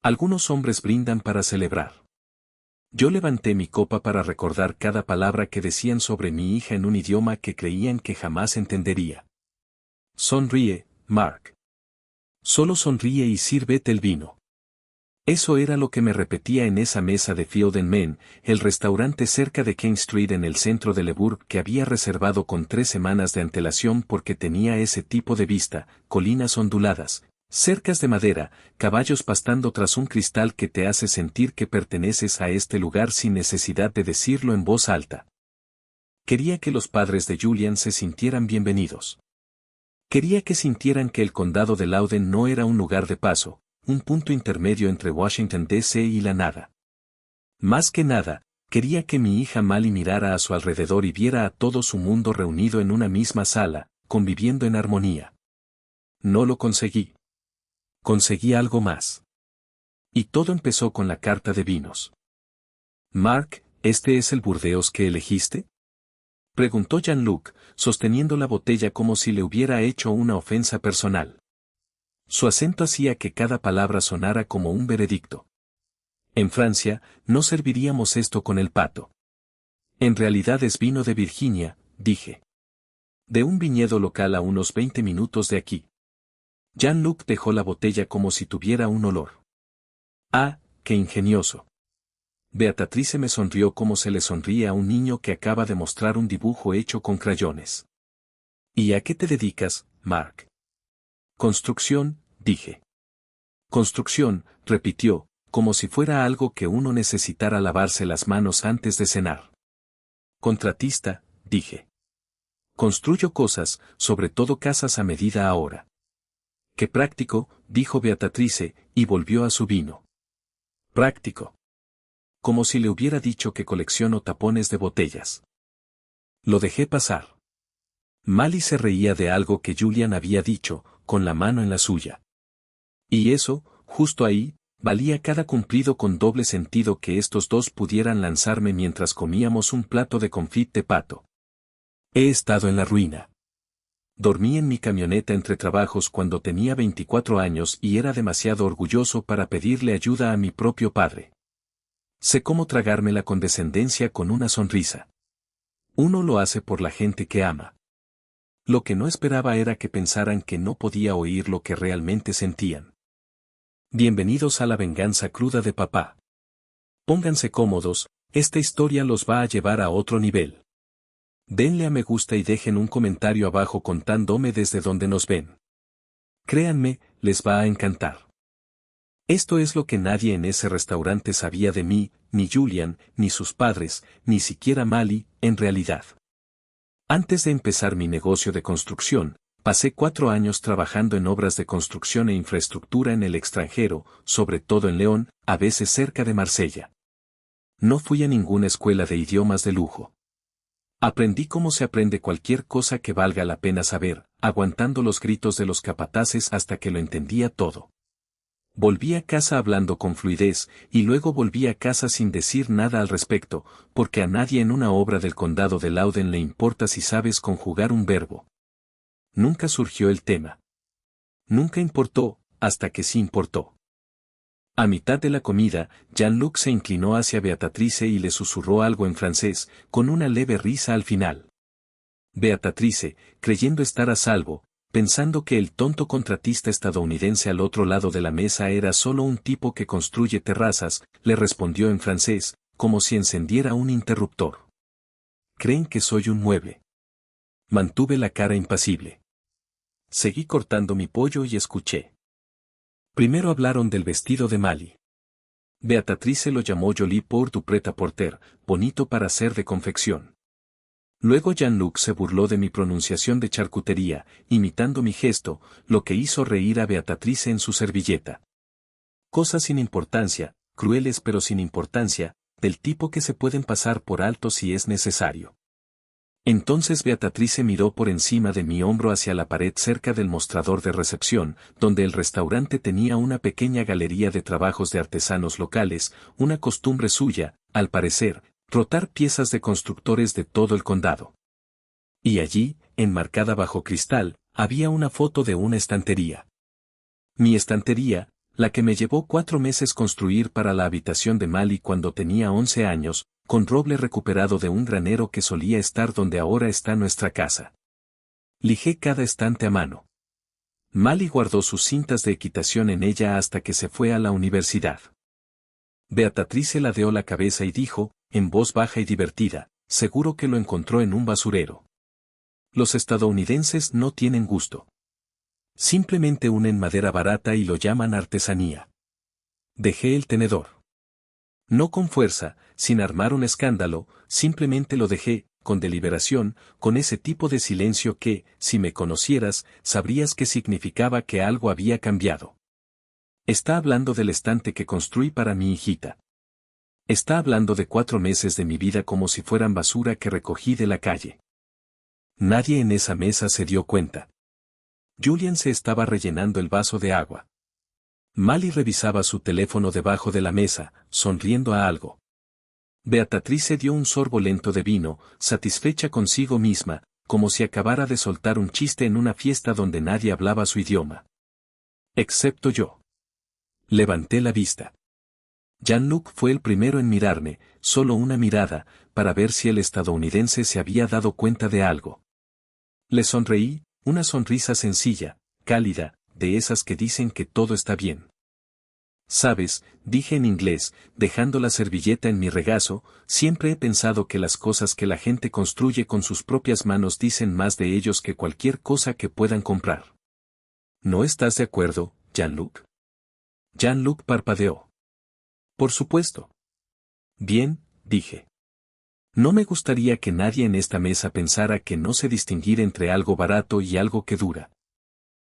Algunos hombres brindan para celebrar. Yo levanté mi copa para recordar cada palabra que decían sobre mi hija en un idioma que creían que jamás entendería. Sonríe, Mark. Solo sonríe y sírvete el vino. Eso era lo que me repetía en esa mesa de Field & Men, el restaurante cerca de King Street en el centro de Leburg que había reservado con 3 semanas de antelación porque tenía ese tipo de vista, colinas onduladas, cercas de madera, caballos pastando tras un cristal que te hace sentir que perteneces a este lugar sin necesidad de decirlo en voz alta. Quería que los padres de Julian se sintieran bienvenidos. Quería que sintieran que el condado de Loudoun no era un lugar de paso, un punto intermedio entre Washington D.C. y la nada. Más que nada, quería que mi hija Mali mirara a su alrededor y viera a todo su mundo reunido en una misma sala, conviviendo en armonía. No lo conseguí. Conseguí algo más. Y todo empezó con la carta de vinos. Mark, ¿este es el Burdeos que elegiste? Preguntó Jean-Luc, sosteniendo la botella como si le hubiera hecho una ofensa personal. Su acento hacía que cada palabra sonara como un veredicto. En Francia, no serviríamos esto con el pato. En realidad es vino de Virginia, dije. De un viñedo local a unos 20 minutos de aquí. Jean-Luc dejó la botella como si tuviera un olor. Ah, qué ingenioso. Beatrice me sonrió como se le sonríe a un niño que acaba de mostrar un dibujo hecho con crayones. ¿Y a qué te dedicas, Mark? Construcción, dije. Construcción, repitió, como si fuera algo que uno necesitara lavarse las manos antes de cenar. Contratista, dije. Construyo cosas, sobre todo casas a medida ahora. Qué práctico, dijo Beatrice, y volvió a su vino. Práctico. Como si le hubiera dicho que colecciono tapones de botellas. Lo dejé pasar. Mali se reía de algo que Julian había dicho, con la mano en la suya. Y eso, justo ahí, valía cada cumplido con doble sentido que estos dos pudieran lanzarme mientras comíamos un plato de confit de pato. He estado en la ruina. Dormí en mi camioneta entre trabajos cuando tenía 24 años y era demasiado orgulloso para pedirle ayuda a mi propio padre. Sé cómo tragarme la condescendencia con una sonrisa. Uno lo hace por la gente que ama. Lo que no esperaba era que pensaran que no podía oír lo que realmente sentían. Bienvenidos a la venganza cruda de papá. Pónganse cómodos, esta historia los va a llevar a otro nivel. Denle a me gusta y dejen un comentario abajo contándome desde dónde nos ven. Créanme, les va a encantar. Esto es lo que nadie en ese restaurante sabía de mí, ni Julian, ni sus padres, ni siquiera Mali, en realidad. Antes de empezar mi negocio de construcción, pasé 4 años trabajando en obras de construcción e infraestructura en el extranjero, sobre todo en León, a veces cerca de Marsella. No fui a ninguna escuela de idiomas de lujo. Aprendí cómo se aprende cualquier cosa que valga la pena saber, aguantando los gritos de los capataces hasta que lo entendía todo. Volví a casa hablando con fluidez, y luego volví a casa sin decir nada al respecto, porque a nadie en una obra del condado de Loudoun le importa si sabes conjugar un verbo. Nunca surgió el tema. Nunca importó, hasta que sí importó. A mitad de la comida, Jean-Luc se inclinó hacia Beatrice y le susurró algo en francés, con una leve risa al final. Beatrice, creyendo estar a salvo, pensando que el tonto contratista estadounidense al otro lado de la mesa era solo un tipo que construye terrazas, le respondió en francés, como si encendiera un interruptor. ¿Creen que soy un mueble? Mantuve la cara impasible. Seguí cortando mi pollo y escuché. Primero hablaron del vestido de Mali. Beatrice lo llamó Jolie pour du prêt-à-porter, bonito para ser de confección. Luego Jean-Luc se burló de mi pronunciación de charcutería, imitando mi gesto, lo que hizo reír a Beatrice en su servilleta. Cosas sin importancia, crueles pero sin importancia, del tipo que se pueden pasar por alto si es necesario. Entonces Beatrice miró por encima de mi hombro hacia la pared cerca del mostrador de recepción, donde el restaurante tenía una pequeña galería de trabajos de artesanos locales, una costumbre suya, al parecer, rotar piezas de constructores de todo el condado. Y allí, enmarcada bajo cristal, había una foto de una estantería. Mi estantería, La que me llevó 4 meses construir para la habitación de Mali cuando tenía 11 años, con roble recuperado de un granero que solía estar donde ahora está nuestra casa. Lijé cada estante a mano. Mali guardó sus cintas de equitación en ella hasta que se fue a la universidad. Beatrice ladeó la cabeza y dijo, en voz baja y divertida, seguro que lo encontró en un basurero. Los estadounidenses no tienen gusto. Simplemente unen madera barata y lo llaman artesanía. Dejé el tenedor. No con fuerza, sin armar un escándalo, simplemente lo dejé, con deliberación, con ese tipo de silencio que, si me conocieras, sabrías que significaba que algo había cambiado. Está hablando del estante que construí para mi hijita. Está hablando de 4 meses de mi vida como si fueran basura que recogí de la calle. Nadie en esa mesa se dio cuenta. Julian se estaba rellenando el vaso de agua. Mali revisaba su teléfono debajo de la mesa, sonriendo a algo. Beatrice dio un sorbo lento de vino, satisfecha consigo misma, como si acabara de soltar un chiste en una fiesta donde nadie hablaba su idioma. Excepto yo. Levanté la vista. Jean-Luc fue el primero en mirarme, solo una mirada, para ver si el estadounidense se había dado cuenta de algo. Le sonreí, una sonrisa sencilla, cálida, de esas que dicen que todo está bien. Sabes, dije en inglés, dejando la servilleta en mi regazo, siempre he pensado que las cosas que la gente construye con sus propias manos dicen más de ellos que cualquier cosa que puedan comprar. ¿No estás de acuerdo, Jean-Luc? Jean-Luc parpadeó. Por supuesto. Bien, dije. No me gustaría que nadie en esta mesa pensara que no sé distinguir entre algo barato y algo que dura.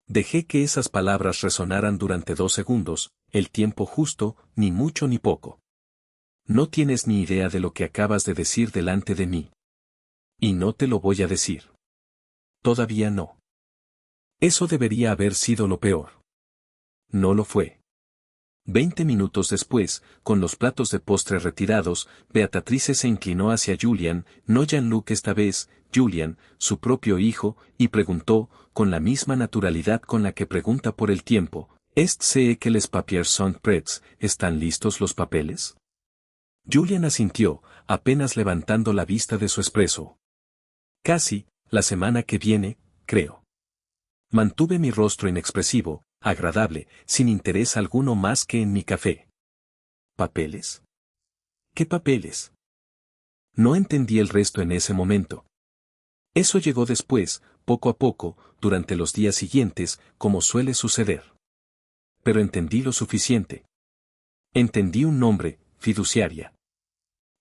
Dejé que esas palabras resonaran durante 2 segundos, el tiempo justo, ni mucho ni poco. No tienes ni idea de lo que acabas de decir delante de mí. Y no te lo voy a decir. Todavía no. Eso debería haber sido lo peor. No lo fue. 20 minutos después, con los platos de postre retirados, Beatrice se inclinó hacia Julian, no Jean-Luc esta vez, Julian, su propio hijo, y preguntó, con la misma naturalidad con la que pregunta por el tiempo, ¿est-ce que les papiers sont prêts? ¿Están listos los papeles? Julian asintió, apenas levantando la vista de su espresso. Casi, la semana que viene, creo. Mantuve mi rostro inexpresivo, agradable, sin interés alguno más que en mi café. ¿Papeles? ¿Qué papeles? No entendí el resto en ese momento. Eso llegó después, poco a poco, durante los días siguientes, como suele suceder. Pero entendí lo suficiente. Entendí un nombre, fiduciaria.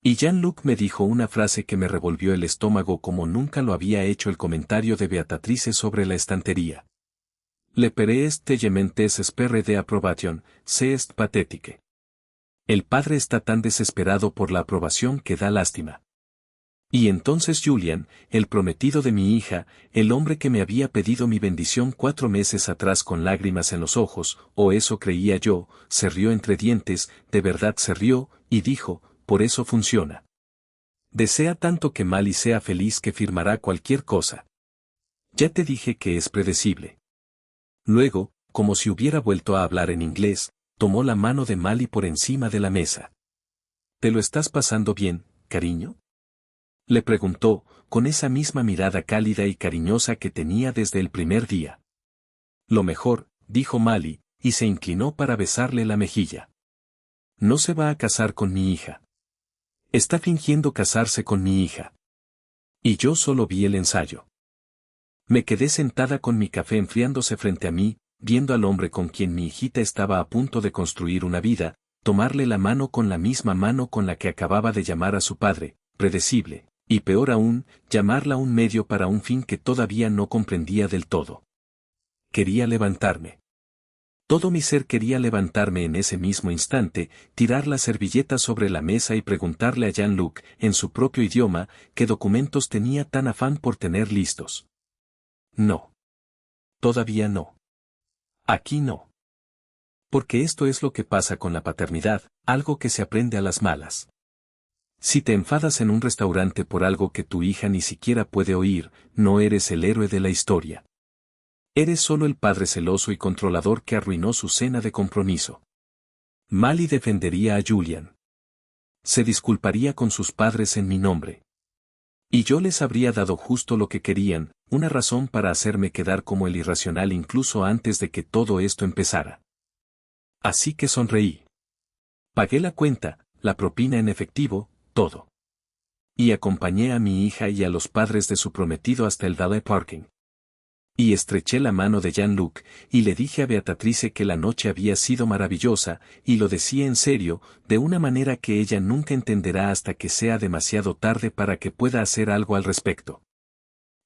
Y Jean-Luc me dijo una frase que me revolvió el estómago como nunca lo había hecho el comentario de Beatrice sobre la estantería. Le pere est tegementes espere de approbation, se est pathétique. El padre está tan desesperado por la aprobación que da lástima. Y entonces Julian, el prometido de mi hija, el hombre que me había pedido mi bendición 4 meses atrás con lágrimas en los ojos, o eso creía yo, se rió entre dientes, de verdad se rió, y dijo, por eso funciona. Desea tanto que Mali sea feliz que firmará cualquier cosa. Ya te dije que es predecible. Luego, como si hubiera vuelto a hablar en inglés, tomó la mano de Mali por encima de la mesa. ¿Te lo estás pasando bien, cariño? Le preguntó, con esa misma mirada cálida y cariñosa que tenía desde el primer día. Lo mejor, dijo Mali, y se inclinó para besarle la mejilla. No se va a casar con mi hija. Está fingiendo casarse con mi hija. Y yo solo vi el ensayo. Me quedé sentada con mi café enfriándose frente a mí, viendo al hombre con quien mi hijita estaba a punto de construir una vida, tomarle la mano con la misma mano con la que acababa de llamar a su padre, predecible, y peor aún, llamarla un medio para un fin que todavía no comprendía del todo. Quería levantarme. Todo mi ser quería levantarme en ese mismo instante, tirar la servilleta sobre la mesa y preguntarle a Jean-Luc, en su propio idioma, qué documentos tenía tan afán por tener listos. No. Todavía no. Aquí no. Porque esto es lo que pasa con la paternidad, algo que se aprende a las malas. Si te enfadas en un restaurante por algo que tu hija ni siquiera puede oír, no eres el héroe de la historia. Eres solo el padre celoso y controlador que arruinó su cena de compromiso. Mali defendería a Julian. Se disculparía con sus padres en mi nombre. Y yo les habría dado justo lo que querían, una razón para hacerme quedar como el irracional incluso antes de que todo esto empezara. Así que sonreí. Pagué la cuenta, la propina en efectivo, todo. Y acompañé a mi hija y a los padres de su prometido hasta el valet parking. Y estreché la mano de Jean-Luc, y le dije a Beatrice que la noche había sido maravillosa, y lo decía en serio, de una manera que ella nunca entenderá hasta que sea demasiado tarde para que pueda hacer algo al respecto.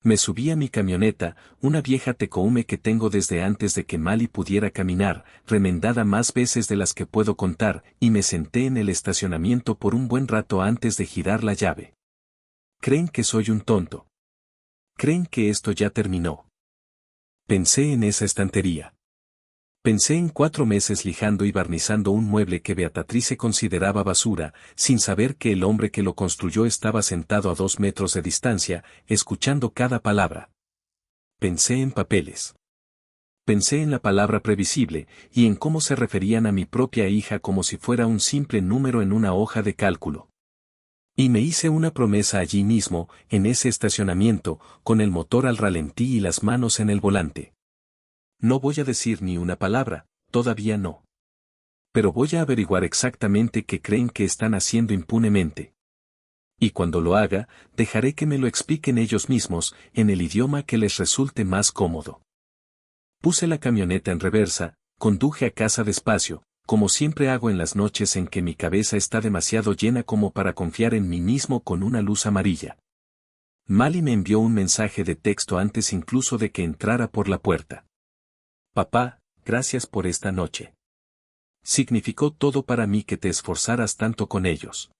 Me subí a mi camioneta, una vieja Tecoume que tengo desde antes de que Mali pudiera caminar, remendada más veces de las que puedo contar, y me senté en el estacionamiento por un buen rato antes de girar la llave. ¿Creen que soy un tonto? ¿Creen que esto ya terminó? Pensé en esa estantería. Pensé en 4 meses lijando y barnizando un mueble que Beatrice consideraba basura, sin saber que el hombre que lo construyó estaba sentado a 2 metros de distancia, escuchando cada palabra. Pensé en papeles. Pensé en la palabra previsible, y en cómo se referían a mi propia hija como si fuera un simple número en una hoja de cálculo. Y me hice una promesa allí mismo, en ese estacionamiento, con el motor al ralentí y las manos en el volante. No voy a decir ni una palabra, todavía no. Pero voy a averiguar exactamente qué creen que están haciendo impunemente. Y cuando lo haga, dejaré que me lo expliquen ellos mismos, en el idioma que les resulte más cómodo. Puse la camioneta en reversa, conduje a casa despacio, como siempre hago en las noches en que mi cabeza está demasiado llena como para confiar en mí mismo con una luz amarilla. Mali me envió un mensaje de texto antes incluso de que entrara por la puerta. Papá, gracias por esta noche. Significó todo para mí que te esforzaras tanto con ellos.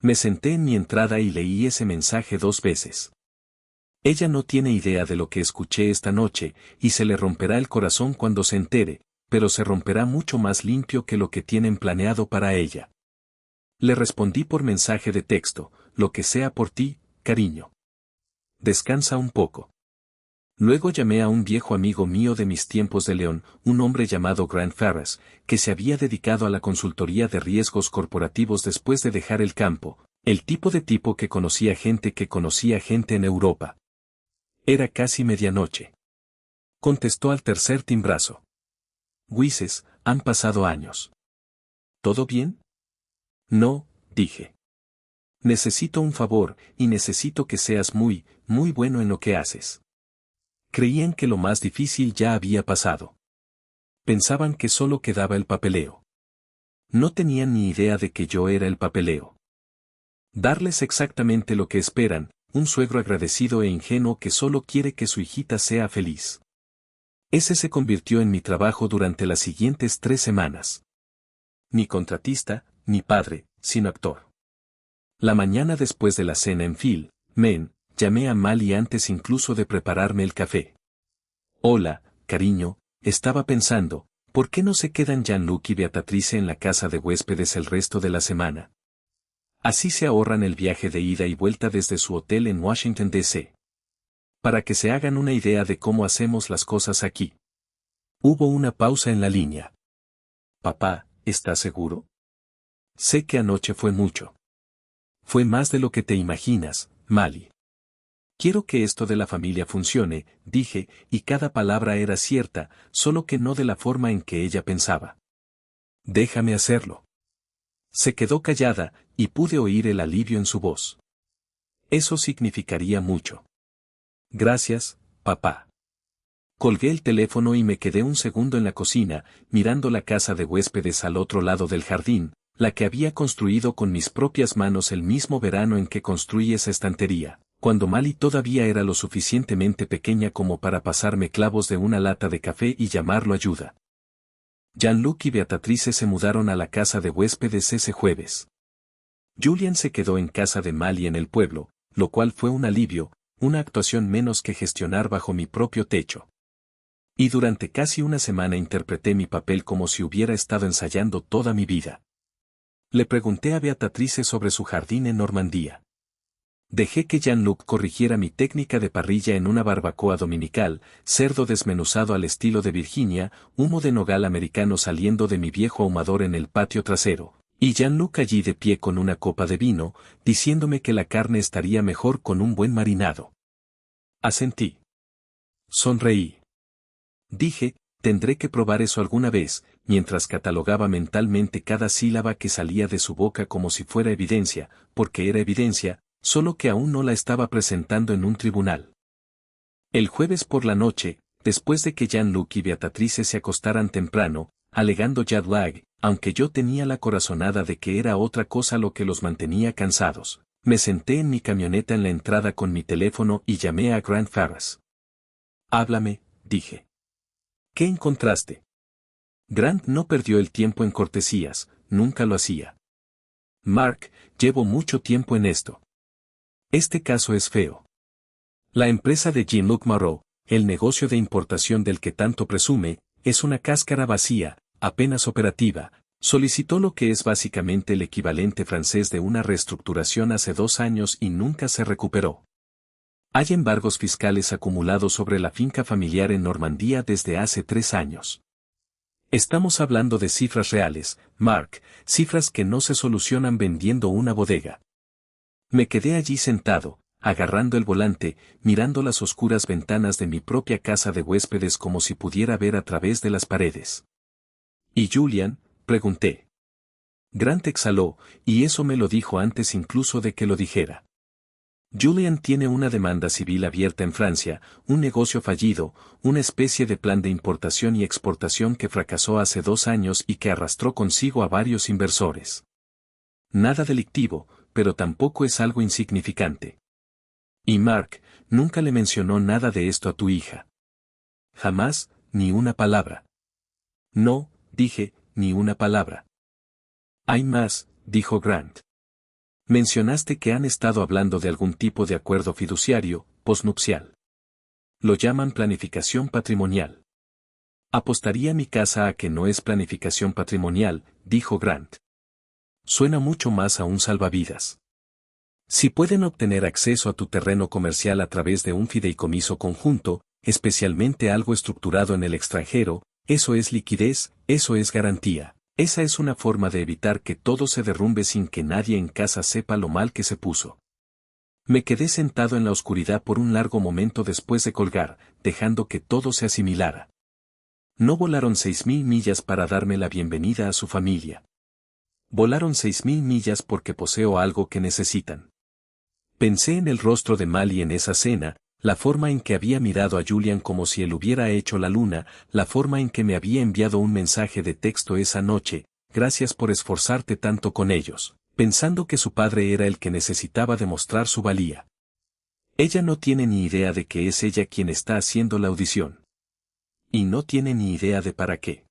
Me senté en mi entrada y leí ese mensaje 2 veces. Ella no tiene idea de lo que escuché esta noche, y se le romperá el corazón cuando se entere, pero se romperá mucho más limpio que lo que tienen planeado para ella. Le respondí por mensaje de texto, lo que sea por ti, cariño. Descansa un poco. Luego llamé a un viejo amigo mío de mis tiempos de León, un hombre llamado Grant Ferras, que se había dedicado a la consultoría de riesgos corporativos después de dejar el campo, el tipo de tipo que conocía gente en Europa. Era casi medianoche. Contestó al tercer timbrazo. Güises, han pasado años. ¿Todo bien? No, dije. Necesito un favor, y necesito que seas muy, muy bueno en lo que haces. Creían que lo más difícil ya había pasado. Pensaban que solo quedaba el papeleo. No tenían ni idea de que yo era el papeleo. Darles exactamente lo que esperan, un suegro agradecido e ingenuo que solo quiere que su hijita sea feliz. Ese se convirtió en mi trabajo durante las siguientes 3 semanas. Ni contratista, ni padre, sino actor. La mañana después de la cena en Phil, Maine, llamé a Mali antes incluso de prepararme el café. Hola, cariño, estaba pensando, ¿por qué no se quedan Jean-Luc y Beatrice en la casa de huéspedes el resto de la semana? Así se ahorran el viaje de ida y vuelta desde su hotel en Washington, D.C. Para que se hagan una idea de cómo hacemos las cosas aquí. Hubo una pausa en la línea. Papá, ¿estás seguro? Sé que anoche fue mucho. Fue más de lo que te imaginas, Mali. Quiero que esto de la familia funcione, dije, y cada palabra era cierta, solo que no de la forma en que ella pensaba. Déjame hacerlo. Se quedó callada, y pude oír el alivio en su voz. Eso significaría mucho. Gracias, papá. Colgué el teléfono y me quedé un segundo en la cocina, mirando la casa de huéspedes al otro lado del jardín, la que había construido con mis propias manos el mismo verano en que construí esa estantería, cuando Mali todavía era lo suficientemente pequeña como para pasarme clavos de una lata de café y llamarlo ayuda. Jean-Luc y Beatrice se mudaron a la casa de huéspedes ese jueves. Julian se quedó en casa de Mali en el pueblo, lo cual fue un alivio, una actuación menos que gestionar bajo mi propio techo. Y durante casi una semana interpreté mi papel como si hubiera estado ensayando toda mi vida. Le pregunté a Beatrice sobre su jardín en Normandía. Dejé que Jean-Luc corrigiera mi técnica de parrilla en una barbacoa dominical, cerdo desmenuzado al estilo de Virginia, humo de nogal americano saliendo de mi viejo ahumador en el patio trasero, y Jean-Luc allí de pie con una copa de vino, diciéndome que la carne estaría mejor con un buen marinado. Asentí. Sonreí. Dije, tendré que probar eso alguna vez, mientras catalogaba mentalmente cada sílaba que salía de su boca como si fuera evidencia, porque era evidencia, solo que aún no la estaba presentando en un tribunal. El jueves por la noche, después de que Jean-Luc y Beatrice se acostaran temprano, alegando jet lag, aunque yo tenía la corazonada de que era otra cosa lo que los mantenía cansados, me senté en mi camioneta en la entrada con mi teléfono y llamé a Grant Farras. Háblame, dije. ¿Qué encontraste? Grant no perdió el tiempo en cortesías, nunca lo hacía. Mark, llevo mucho tiempo en esto. Este caso es feo. La empresa de Jean-Luc Moreau, el negocio de importación del que tanto presume, es una cáscara vacía, apenas operativa, solicitó lo que es básicamente el equivalente francés de una reestructuración hace 2 años y nunca se recuperó. Hay embargos fiscales acumulados sobre la finca familiar en Normandía desde hace 3 años. Estamos hablando de cifras reales, Mark, cifras que no se solucionan vendiendo una bodega. Me quedé allí sentado, agarrando el volante, mirando las oscuras ventanas de mi propia casa de huéspedes como si pudiera ver a través de las paredes. ¿Y Julian?, pregunté. Grant exhaló, y eso me lo dijo antes incluso de que lo dijera. Julian tiene una demanda civil abierta en Francia, un negocio fallido, una especie de plan de importación y exportación que fracasó hace 2 años y que arrastró consigo a varios inversores. Nada delictivo, pero tampoco es algo insignificante. Y Mark, nunca le mencionó nada de esto a tu hija. Jamás, ni una palabra. No, dije, ni una palabra. Hay más, dijo Grant. Mencionaste que han estado hablando de algún tipo de acuerdo fiduciario, posnupcial. Lo llaman planificación patrimonial. Apostaría mi casa a que no es planificación patrimonial, dijo Grant. Suena mucho más a un salvavidas. Si pueden obtener acceso a tu terreno comercial a través de un fideicomiso conjunto, especialmente algo estructurado en el extranjero, eso es liquidez, eso es garantía. Esa es una forma de evitar que todo se derrumbe sin que nadie en casa sepa lo mal que se puso. Me quedé sentado en la oscuridad por un largo momento después de colgar, dejando que todo se asimilara. No volaron 6.000 millas para darme la bienvenida a su familia. Volaron 6.000 millas porque poseo algo que necesitan. Pensé en el rostro de Mali en esa cena, la forma en que había mirado a Julian como si él hubiera hecho la luna, la forma en que me había enviado un mensaje de texto esa noche, gracias por esforzarte tanto con ellos, pensando que su padre era el que necesitaba demostrar su valía. Ella no tiene ni idea de que es ella quien está haciendo la audición. Y no tiene ni idea de para qué.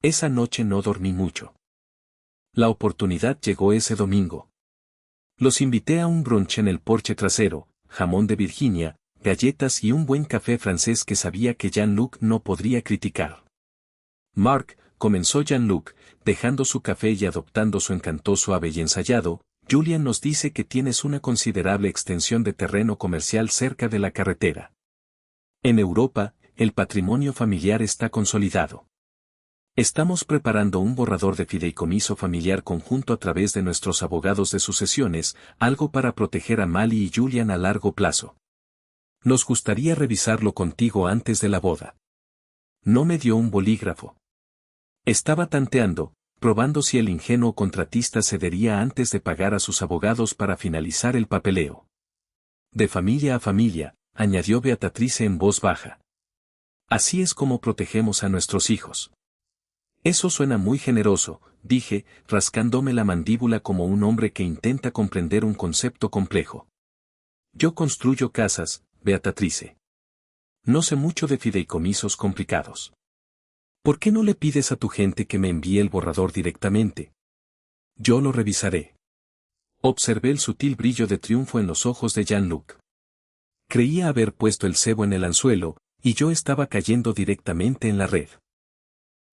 Esa noche no dormí mucho. La oportunidad llegó ese domingo. Los invité a un brunch en el porche trasero, jamón de Virginia, galletas y un buen café francés que sabía que Jean-Luc no podría criticar. Mark, comenzó Jean-Luc, dejando su café y adoptando su encanto suave y ensayado, Julian nos dice que tienes una considerable extensión de terreno comercial cerca de la carretera. En Europa, el patrimonio familiar está consolidado. Estamos preparando un borrador de fideicomiso familiar conjunto a través de nuestros abogados de sucesiones, algo para proteger a Mali y Julian a largo plazo. Nos gustaría revisarlo contigo antes de la boda. No me dio un bolígrafo. Estaba tanteando, probando si el ingenuo contratista cedería antes de pagar a sus abogados para finalizar el papeleo. De familia a familia, añadió Beatrice en voz baja. Así es como protegemos a nuestros hijos. Eso suena muy generoso, dije, rascándome la mandíbula como un hombre que intenta comprender un concepto complejo. Yo construyo casas, Beatrice. No sé mucho de fideicomisos complicados. ¿Por qué no le pides a tu gente que me envíe el borrador directamente? Yo lo revisaré. Observé el sutil brillo de triunfo en los ojos de Jean-Luc. Creía haber puesto el cebo en el anzuelo, y yo estaba cayendo directamente en la red.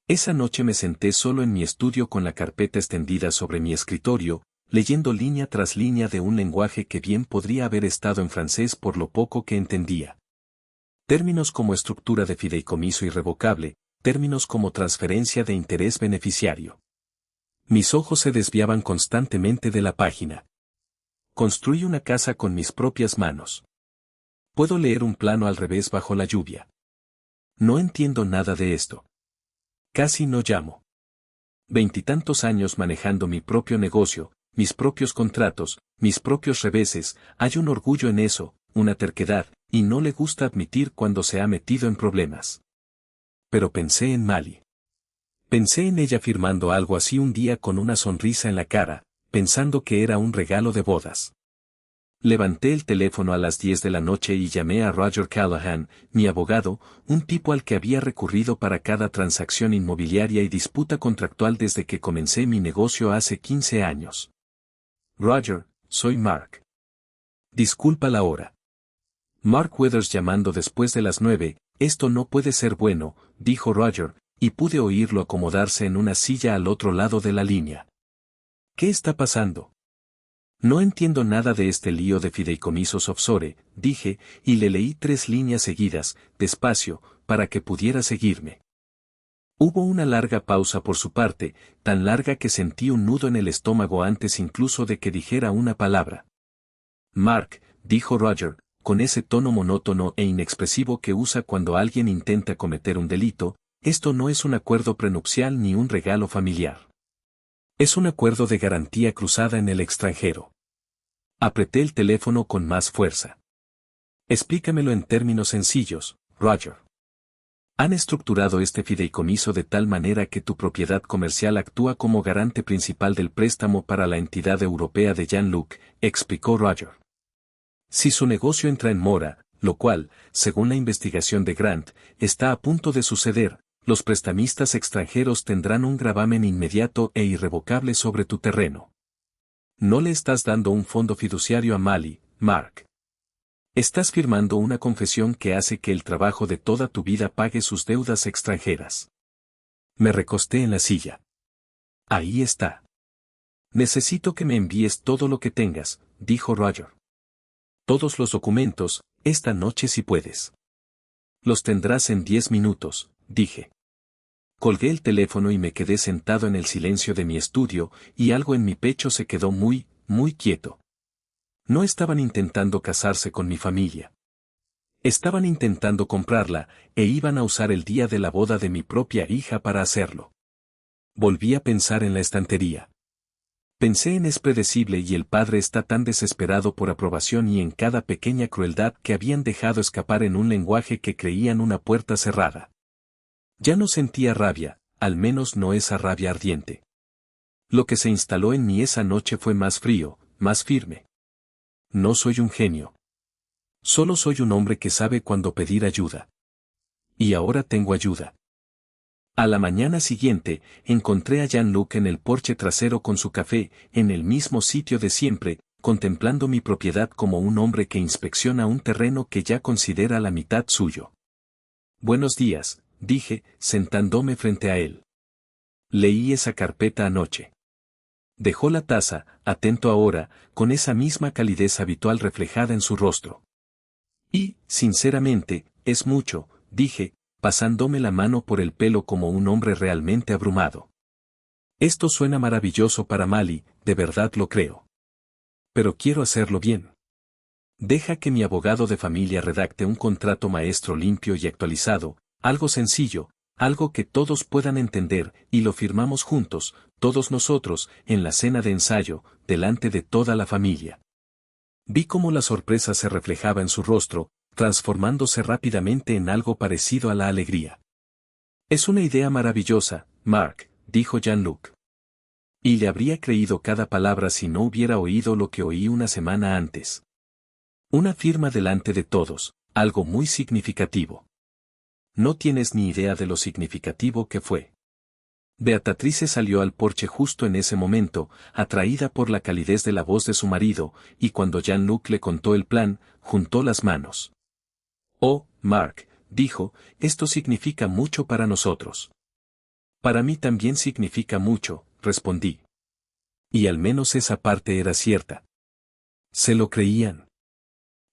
Esa noche me senté solo en mi estudio con la carpeta extendida sobre mi escritorio, leyendo línea tras línea de un lenguaje que bien podría haber estado en francés por lo poco que entendía. Términos como estructura de fideicomiso irrevocable, términos como transferencia de interés beneficiario. Mis ojos se desviaban constantemente de la página. Construí una casa con mis propias manos. Puedo leer un plano al revés bajo la lluvia. No entiendo nada de esto. Casi no llamo. 20 años manejando mi propio negocio, mis propios contratos, mis propios reveses, hay un orgullo en eso, una terquedad, y no le gusta admitir cuando se ha metido en problemas. Pero pensé en Mali. Pensé en ella firmando algo así un día con una sonrisa en la cara, pensando que era un regalo de bodas. Levanté el teléfono a las 10 de la noche y llamé a Roger Callahan, mi abogado, un tipo al que había recurrido para cada transacción inmobiliaria y disputa contractual desde que comencé mi negocio hace 15 años. Roger, soy Mark. Disculpa la hora. Mark Weathers llamando después de las 9, esto no puede ser bueno, dijo Roger, y pude oírlo acomodarse en una silla al otro lado de la línea. ¿Qué está pasando? No entiendo nada de este lío de fideicomisos offshore, dije, y le leí 3 líneas seguidas, despacio, para que pudiera seguirme. Hubo una larga pausa por su parte, tan larga que sentí un nudo en el estómago antes incluso de que dijera una palabra. Mark, dijo Roger, con ese tono monótono e inexpresivo que usa cuando alguien intenta cometer un delito, esto no es un acuerdo prenupcial ni un regalo familiar. Es un acuerdo de garantía cruzada en el extranjero. Apreté el teléfono con más fuerza. Explícamelo en términos sencillos, Roger. Han estructurado este fideicomiso de tal manera que tu propiedad comercial actúa como garante principal del préstamo para la entidad europea de Jean-Luc, explicó Roger. Si su negocio entra en mora, lo cual, según la investigación de Grant, está a punto de suceder, los prestamistas extranjeros tendrán un gravamen inmediato e irrevocable sobre tu terreno. No le estás dando un fondo fiduciario a Mali, Mark. Estás firmando una confesión que hace que el trabajo de toda tu vida pague sus deudas extranjeras. Me recosté en la silla. Ahí está. Necesito que me envíes todo lo que tengas, dijo Roger. Todos los documentos, esta noche si puedes. Los tendrás en 10 minutos, dije. Colgué el teléfono y me quedé sentado en el silencio de mi estudio, y algo en mi pecho se quedó muy, muy quieto. No estaban intentando casarse con mi familia. Estaban intentando comprarla, e iban a usar el día de la boda de mi propia hija para hacerlo. Volví a pensar en la estantería. Pensé en Es predecible y el padre está tan desesperado por aprobación y en cada pequeña crueldad que habían dejado escapar en un lenguaje que creían una puerta cerrada. Ya no sentía rabia, al menos no esa rabia ardiente. Lo que se instaló en mí esa noche fue más frío, más firme. No soy un genio. Solo soy un hombre que sabe cuándo pedir ayuda. Y ahora tengo ayuda. A la mañana siguiente, encontré a Jean-Luc en el porche trasero con su café, en el mismo sitio de siempre, contemplando mi propiedad como un hombre que inspecciona un terreno que ya considera la mitad suyo. Buenos días, dije, sentándome frente a él. Leí esa carpeta anoche. Dejó la taza, atento ahora, con esa misma calidez habitual reflejada en su rostro. Y, sinceramente, es mucho, dije, pasándome la mano por el pelo como un hombre realmente abrumado. Esto suena maravilloso para Mali, de verdad lo creo. Pero quiero hacerlo bien. Deja que mi abogado de familia redacte un contrato maestro limpio y actualizado, algo sencillo, algo que todos puedan entender, y lo firmamos juntos, todos nosotros, en la cena de ensayo, delante de toda la familia. Vi cómo la sorpresa se reflejaba en su rostro, transformándose rápidamente en algo parecido a la alegría. Es una idea maravillosa, Mark, dijo Jean-Luc. Y le habría creído cada palabra si no hubiera oído lo que oí una semana antes. Una firma delante de todos, algo muy significativo. No tienes ni idea de lo significativo que fue. Beatrice salió al porche justo en ese momento, atraída por la calidez de la voz de su marido, y cuando Jean-Luc le contó el plan, juntó las manos. Oh, Mark, dijo, esto significa mucho para nosotros. Para mí también significa mucho, respondí. Y al menos esa parte era cierta. Se lo creían.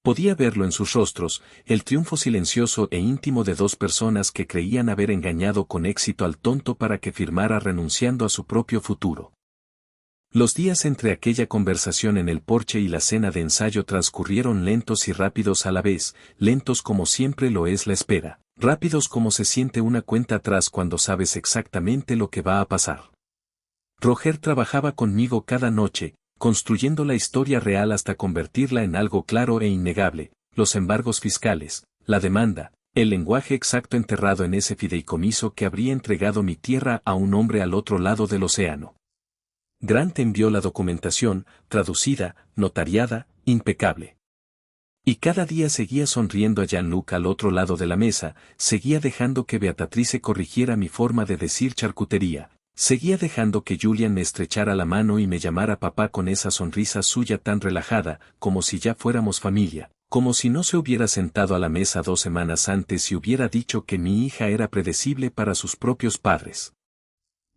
Podía verlo en sus rostros, el triunfo silencioso e íntimo de dos personas que creían haber engañado con éxito al tonto para que firmara renunciando a su propio futuro. Los días entre aquella conversación en el porche y la cena de ensayo transcurrieron lentos y rápidos a la vez, lentos como siempre lo es la espera, rápidos como se siente una cuenta atrás cuando sabes exactamente lo que va a pasar. Roger trabajaba conmigo cada noche, construyendo la historia real hasta convertirla en algo claro e innegable, los embargos fiscales, la demanda, el lenguaje exacto enterrado en ese fideicomiso que habría entregado mi tierra a un hombre al otro lado del océano. Grant envió la documentación, traducida, notariada, impecable. Y cada día seguía sonriendo a Jean-Luc al otro lado de la mesa, seguía dejando que Beatrice corrigiera mi forma de decir charcutería, seguía dejando que Julian me estrechara la mano y me llamara papá con esa sonrisa suya tan relajada, como si ya fuéramos familia, como si no se hubiera sentado a la mesa 2 semanas antes y hubiera dicho que mi hija era predecible para sus propios padres.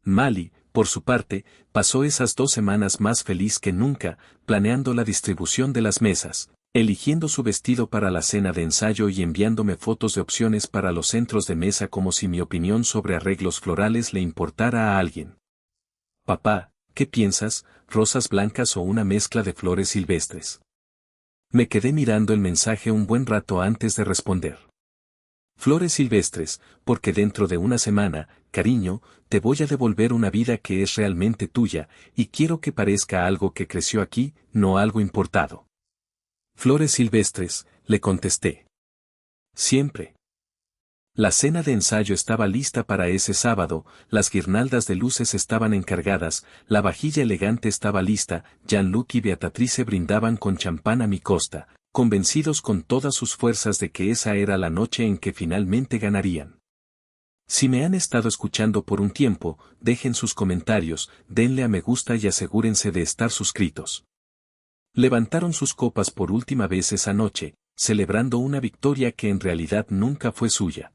Mali, por su parte, pasó esas 2 semanas más feliz que nunca, planeando la distribución de las mesas, eligiendo su vestido para la cena de ensayo y enviándome fotos de opciones para los centros de mesa como si mi opinión sobre arreglos florales le importara a alguien. Papá, ¿qué piensas, rosas blancas o una mezcla de flores silvestres? Me quedé mirando el mensaje un buen rato antes de responder. Flores silvestres, porque dentro de una semana, cariño, te voy a devolver una vida que es realmente tuya, y quiero que parezca algo que creció aquí, no algo importado. Flores silvestres, le contesté. Siempre. La cena de ensayo estaba lista para ese sábado, las guirnaldas de luces estaban encargadas, la vajilla elegante estaba lista, Jean-Luc y Beatrice brindaban con champán a mi costa, convencidos con todas sus fuerzas de que esa era la noche en que finalmente ganarían. Si me han estado escuchando por un tiempo, dejen sus comentarios, denle a me gusta y asegúrense de estar suscritos. Levantaron sus copas por última vez esa noche, celebrando una victoria que en realidad nunca fue suya.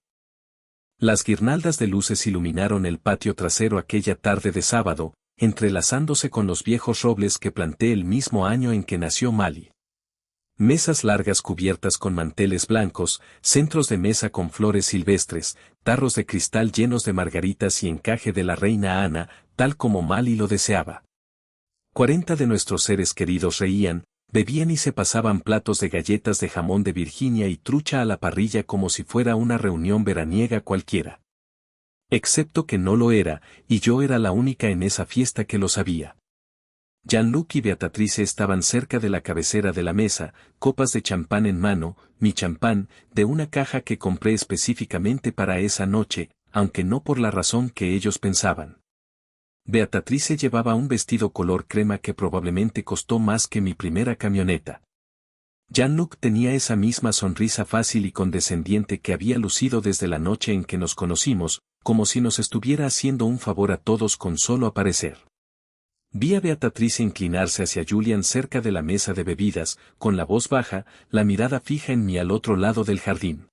Las guirnaldas de luces iluminaron el patio trasero aquella tarde de sábado, entrelazándose con los viejos robles que planté el mismo año en que nació Mali. Mesas largas cubiertas con manteles blancos, centros de mesa con flores silvestres, tarros de cristal llenos de margaritas y encaje de la reina Ana, tal como Mali lo deseaba. 40 de nuestros seres queridos reían, bebían y se pasaban platos de galletas de jamón de Virginia y trucha a la parrilla como si fuera una reunión veraniega cualquiera. Excepto que no lo era, y yo era la única en esa fiesta que lo sabía. Jean-Luc y Beatrice estaban cerca de la cabecera de la mesa, copas de champán en mano, mi champán, de una caja que compré específicamente para esa noche, aunque no por la razón que ellos pensaban. Beatrice llevaba un vestido color crema que probablemente costó más que mi primera camioneta. Jean-Luc tenía esa misma sonrisa fácil y condescendiente que había lucido desde la noche en que nos conocimos, como si nos estuviera haciendo un favor a todos con solo aparecer. Vi a Beatrice inclinarse hacia Julian cerca de la mesa de bebidas, con la voz baja, la mirada fija en mí al otro lado del jardín.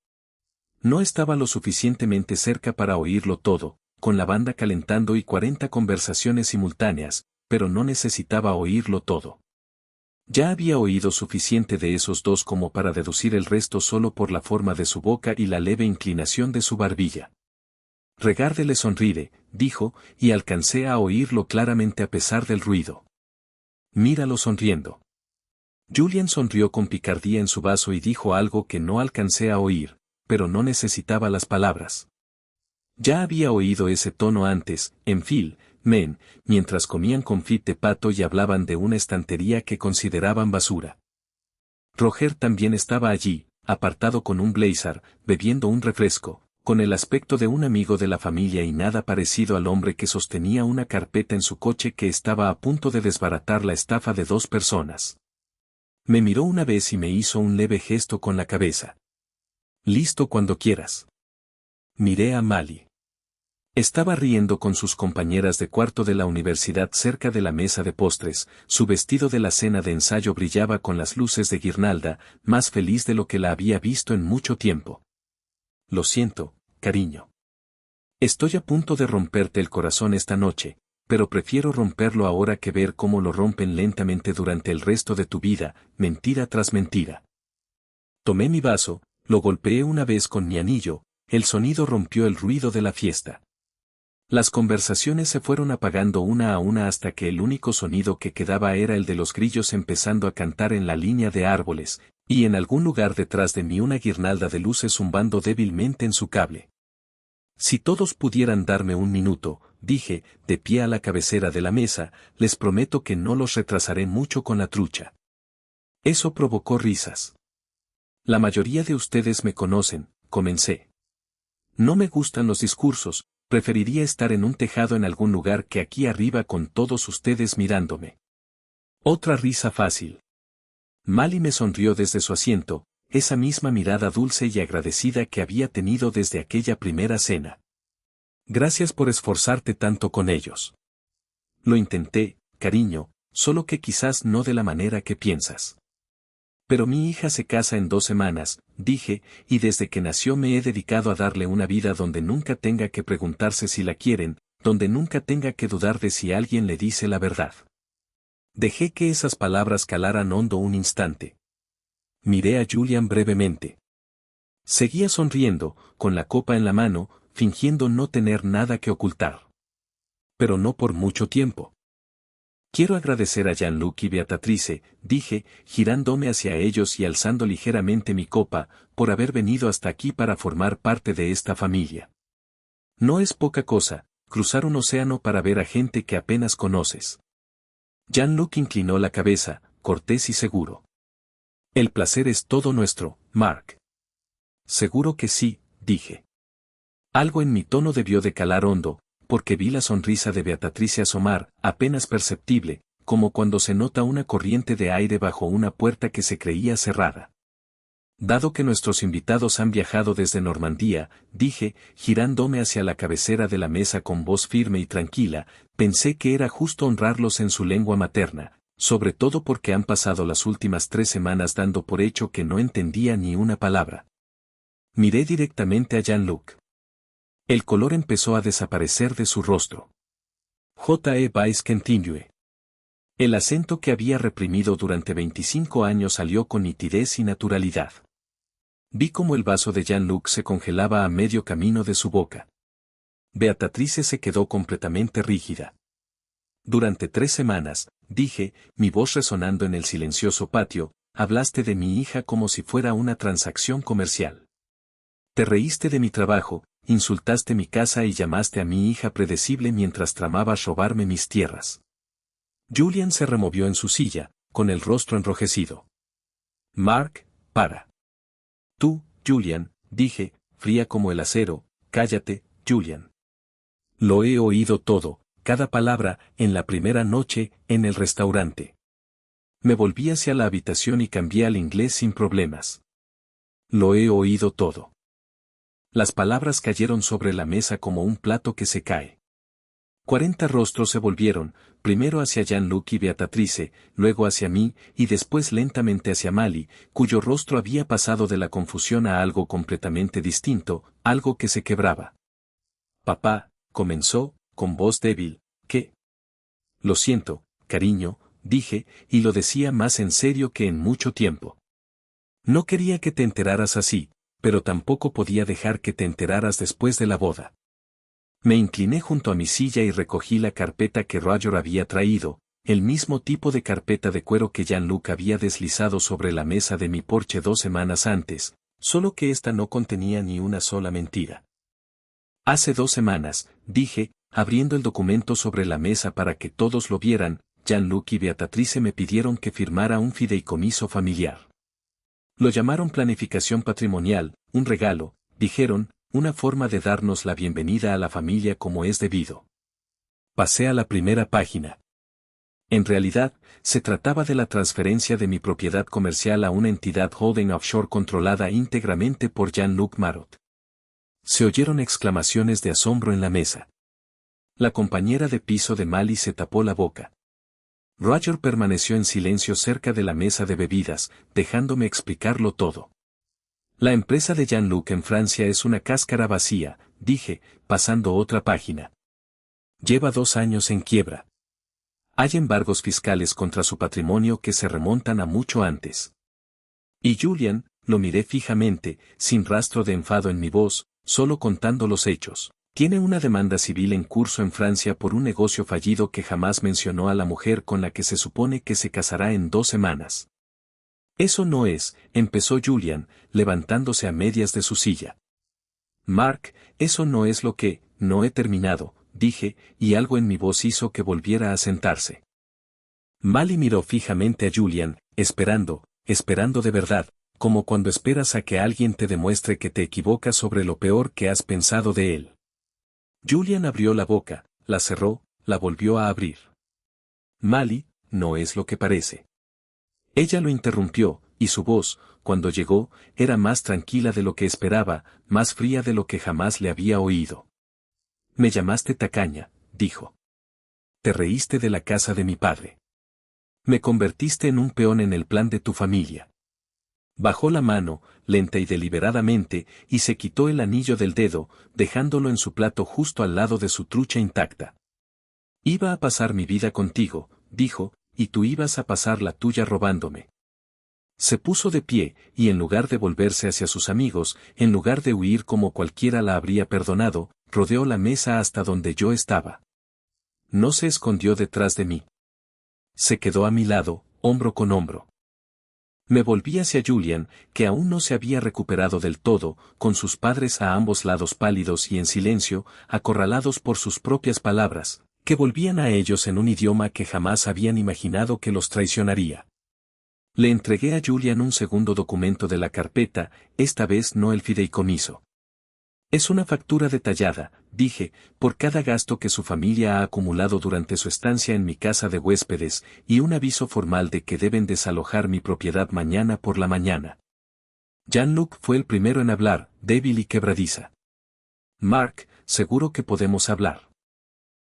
No estaba lo suficientemente cerca para oírlo todo, con la banda calentando y 40 conversaciones simultáneas, pero no necesitaba oírlo todo. Ya había oído suficiente de esos dos como para deducir el resto solo por la forma de su boca y la leve inclinación de su barbilla. Regarde le sonríe, dijo, y alcancé a oírlo claramente a pesar del ruido. Míralo sonriendo. Julian sonrió con picardía en su vaso y dijo algo que no alcancé a oír, pero no necesitaba las palabras. Ya había oído ese tono antes, en Phil, Men, mientras comían confit de pato y hablaban de una estantería que consideraban basura. Roger también estaba allí, apartado con un blazer, bebiendo un refresco, con el aspecto de un amigo de la familia y nada parecido al hombre que sostenía una carpeta en su coche que estaba a punto de desbaratar la estafa de 2 personas. Me miró una vez y me hizo un leve gesto con la cabeza. Listo cuando quieras. Miré a Mali. Estaba riendo con sus compañeras de cuarto de la universidad cerca de la mesa de postres, su vestido de la cena de ensayo brillaba con las luces de guirnalda, más feliz de lo que la había visto en mucho tiempo. Lo siento, cariño. Estoy a punto de romperte el corazón esta noche, pero prefiero romperlo ahora que ver cómo lo rompen lentamente durante el resto de tu vida, mentira tras mentira. Tomé mi vaso, lo golpeé una vez con mi anillo, el sonido rompió el ruido de la fiesta. Las conversaciones se fueron apagando una a una hasta que el único sonido que quedaba era el de los grillos empezando a cantar en la línea de árboles, y en algún lugar detrás de mí una guirnalda de luces zumbando débilmente en su cable. Si todos pudieran darme un minuto, dije, de pie a la cabecera de la mesa, les prometo que no los retrasaré mucho con la trucha. Eso provocó risas. La mayoría de ustedes me conocen, comencé. No me gustan los discursos, preferiría estar en un tejado en algún lugar que aquí arriba con todos ustedes mirándome. Otra risa fácil. Mali me sonrió desde su asiento, esa misma mirada dulce y agradecida que había tenido desde aquella primera cena. Gracias por esforzarte tanto con ellos. Lo intenté, cariño, solo que quizás no de la manera que piensas. Pero mi hija se casa en 2 semanas, dije, y desde que nació me he dedicado a darle una vida donde nunca tenga que preguntarse si la quieren, donde nunca tenga que dudar de si alguien le dice la verdad. Dejé que esas palabras calaran hondo un instante. Miré a Julian brevemente. Seguía sonriendo, con la copa en la mano, fingiendo no tener nada que ocultar. Pero no por mucho tiempo. Quiero agradecer a Jean-Luc y Beatrice, dije, girándome hacia ellos y alzando ligeramente mi copa, por haber venido hasta aquí para formar parte de esta familia. No es poca cosa, cruzar un océano para ver a gente que apenas conoces. Jean-Luc inclinó la cabeza, cortés y seguro. El placer es todo nuestro, Mark. Seguro que sí, dije. Algo en mi tono debió de calar hondo, porque vi la sonrisa de Beatrice asomar, apenas perceptible, como cuando se nota una corriente de aire bajo una puerta que se creía cerrada. Dado que nuestros invitados han viajado desde Normandía, dije, girándome hacia la cabecera de la mesa con voz firme y tranquila, pensé que era justo honrarlos en su lengua materna, sobre todo porque han pasado las últimas 3 semanas dando por hecho que no entendía ni una palabra. Miré directamente a Jean-Luc. El color empezó a desaparecer de su rostro. J.E. Vice continue. El acento que había reprimido durante 25 años salió con nitidez y naturalidad. Vi cómo el vaso de Jean-Luc se congelaba a medio camino de su boca. Beatrice se quedó completamente rígida. Durante 3 semanas, dije, mi voz resonando en el silencioso patio, hablaste de mi hija como si fuera una transacción comercial. Te reíste de mi trabajo, insultaste mi casa y llamaste a mi hija predecible mientras tramabas robarme mis tierras. Julian se removió en su silla, con el rostro enrojecido. Mark, para. Tú, Julian, dije, fría como el acero, cállate, Julian. Lo he oído todo, cada palabra, en la primera noche, en el restaurante. Me volví hacia la habitación y cambié al inglés sin problemas. Lo he oído todo. Las palabras cayeron sobre la mesa como un plato que se cae. 40 rostros se volvieron, primero hacia Jean-Luc y Beatrice, luego hacia mí, y después lentamente hacia Mali, cuyo rostro había pasado de la confusión a algo completamente distinto, algo que se quebraba. Papá, comenzó, con voz débil, ¿qué? Lo siento, cariño, dije, y lo decía más en serio que en mucho tiempo. No quería que te enteraras así, pero tampoco podía dejar que te enteraras después de la boda. Me incliné junto a mi silla y recogí la carpeta que Roger había traído, el mismo tipo de carpeta de cuero que Jean-Luc había deslizado sobre la mesa de mi porche 2 semanas antes, solo que esta no contenía ni una sola mentira. Hace 2 semanas, dije, abriendo el documento sobre la mesa para que todos lo vieran, Jean-Luc y Beatrice me pidieron que firmara un fideicomiso familiar. Lo llamaron planificación patrimonial, un regalo, dijeron, una forma de darnos la bienvenida a la familia como es debido. Pasé a la primera página. En realidad, se trataba de la transferencia de mi propiedad comercial a una entidad holding offshore controlada íntegramente por Jean-Luc Marot. Se oyeron exclamaciones de asombro en la mesa. La compañera de piso de Mali se tapó la boca. Roger permaneció en silencio cerca de la mesa de bebidas, dejándome explicarlo todo. La empresa de Jean-Luc en Francia es una cáscara vacía, dije, pasando otra página. Lleva 2 años en quiebra. Hay embargos fiscales contra su patrimonio que se remontan a mucho antes. Y Julian, lo miré fijamente, sin rastro de enfado en mi voz, solo contando los hechos. Tiene una demanda civil en curso en Francia por un negocio fallido que jamás mencionó a la mujer con la que se supone que se casará en 2 semanas. Eso no es, empezó Julian, levantándose a medias de su silla. Mark, eso no es lo que, no he terminado, dije, y algo en mi voz hizo que volviera a sentarse. Mally miró fijamente a Julian, esperando de verdad, como cuando esperas a que alguien te demuestre que te equivocas sobre lo peor que has pensado de él. Julian abrió la boca, la cerró, la volvió a abrir. Mally, no es lo que parece. Ella lo interrumpió, y su voz, cuando llegó, era más tranquila de lo que esperaba, más fría de lo que jamás le había oído. Me llamaste tacaña, dijo. Te reíste de la casa de mi padre. Me convertiste en un peón en el plan de tu familia. Bajó la mano, lenta y deliberadamente, y se quitó el anillo del dedo, dejándolo en su plato justo al lado de su trucha intacta. Iba a pasar mi vida contigo, dijo, y tú ibas a pasar la tuya robándome. Se puso de pie, y en lugar de volverse hacia sus amigos, en lugar de huir como cualquiera la habría perdonado, rodeó la mesa hasta donde yo estaba. No se escondió detrás de mí. Se quedó a mi lado, hombro con hombro. Me volví hacia Julian, que aún no se había recuperado del todo, con sus padres a ambos lados pálidos y en silencio, acorralados por sus propias palabras, que volvían a ellos en un idioma que jamás habían imaginado que los traicionaría. Le entregué a Julian un segundo documento de la carpeta, esta vez no el fideicomiso. Es una factura detallada, dije, por cada gasto que su familia ha acumulado durante su estancia en mi casa de huéspedes, y un aviso formal de que deben desalojar mi propiedad mañana por la mañana. Jean-Luc fue el primero en hablar, débil y quebradiza. Mark, seguro que podemos hablar.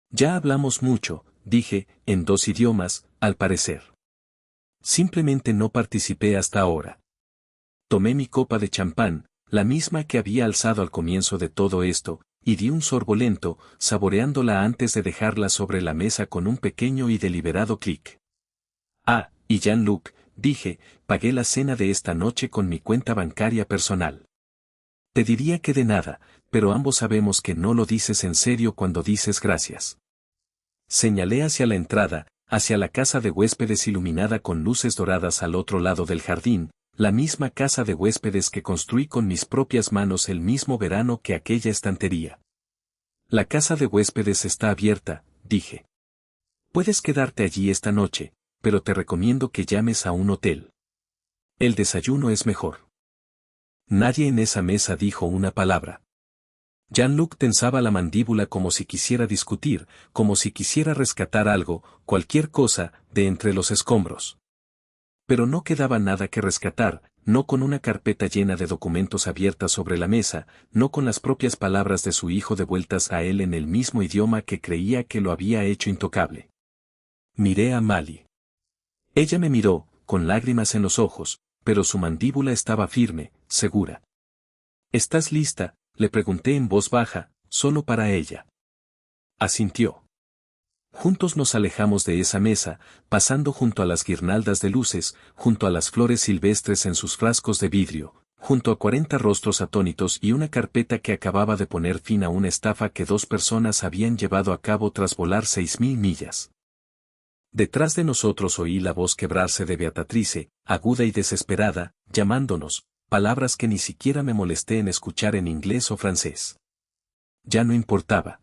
Ya hablamos mucho, dije, en 2 idiomas, al parecer. Simplemente no participé hasta ahora. Tomé mi copa de champán, la misma que había alzado al comienzo de todo esto, y di un sorbo lento, saboreándola antes de dejarla sobre la mesa con un pequeño y deliberado clic. Ah, y Jean-Luc, dije, pagué la cena de esta noche con mi cuenta bancaria personal. Te diría que de nada, pero ambos sabemos que no lo dices en serio cuando dices gracias. Señalé hacia la entrada, hacia la casa de huéspedes iluminada con luces doradas al otro lado del jardín, la misma casa de huéspedes que construí con mis propias manos el mismo verano que aquella estantería. La casa de huéspedes está abierta, dije. Puedes quedarte allí esta noche, pero te recomiendo que llames a un hotel. El desayuno es mejor. Nadie en esa mesa dijo una palabra. Jean-Luc tensaba la mandíbula como si quisiera discutir, como si quisiera rescatar algo, cualquier cosa, de entre los escombros. Pero no quedaba nada que rescatar, no con una carpeta llena de documentos abierta sobre la mesa, no con las propias palabras de su hijo devueltas a él en el mismo idioma que creía que lo había hecho intocable. Miré a Mally. Ella me miró, con lágrimas en los ojos, pero su mandíbula estaba firme, segura. ¿Estás lista?, le pregunté en voz baja, solo para ella. Asintió. Juntos nos alejamos de esa mesa, pasando junto a las guirnaldas de luces, junto a las flores silvestres en sus frascos de vidrio, junto a 40 rostros atónitos y una carpeta que acababa de poner fin a una estafa que 2 personas habían llevado a cabo tras volar 6000 millas. Detrás de nosotros oí la voz quebrarse de Beatrice, aguda y desesperada, llamándonos, palabras que ni siquiera me molesté en escuchar en inglés o francés. Ya no importaba.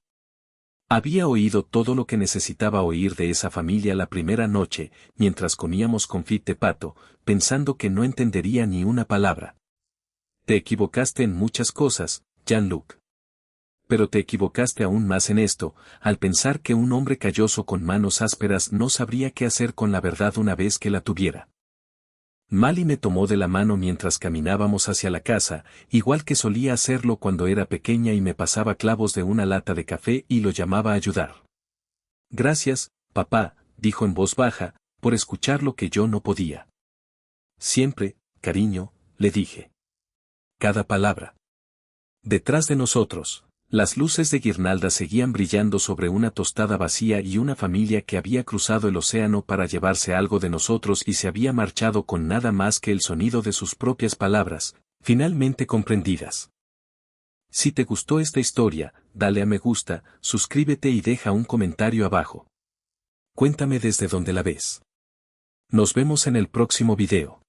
Había oído todo lo que necesitaba oír de esa familia la primera noche, mientras comíamos confit de pato, pensando que no entendería ni una palabra. Te equivocaste en muchas cosas, Jean-Luc. Pero te equivocaste aún más en esto, al pensar que un hombre calloso con manos ásperas no sabría qué hacer con la verdad una vez que la tuviera. Mally me tomó de la mano mientras caminábamos hacia la casa, igual que solía hacerlo cuando era pequeña y me pasaba clavos de una lata de café y lo llamaba a ayudar. Gracias, papá, dijo en voz baja, por escuchar lo que yo no podía. Siempre, cariño, le dije. Cada palabra. Detrás de nosotros, Las luces de guirnalda seguían brillando sobre una tostada vacía y una familia que había cruzado el océano para llevarse algo de nosotros y se había marchado con nada más que el sonido de sus propias palabras, finalmente comprendidas. Si te gustó esta historia, dale a me gusta, suscríbete y deja un comentario abajo. Cuéntame desde dónde la ves. Nos vemos en el próximo video.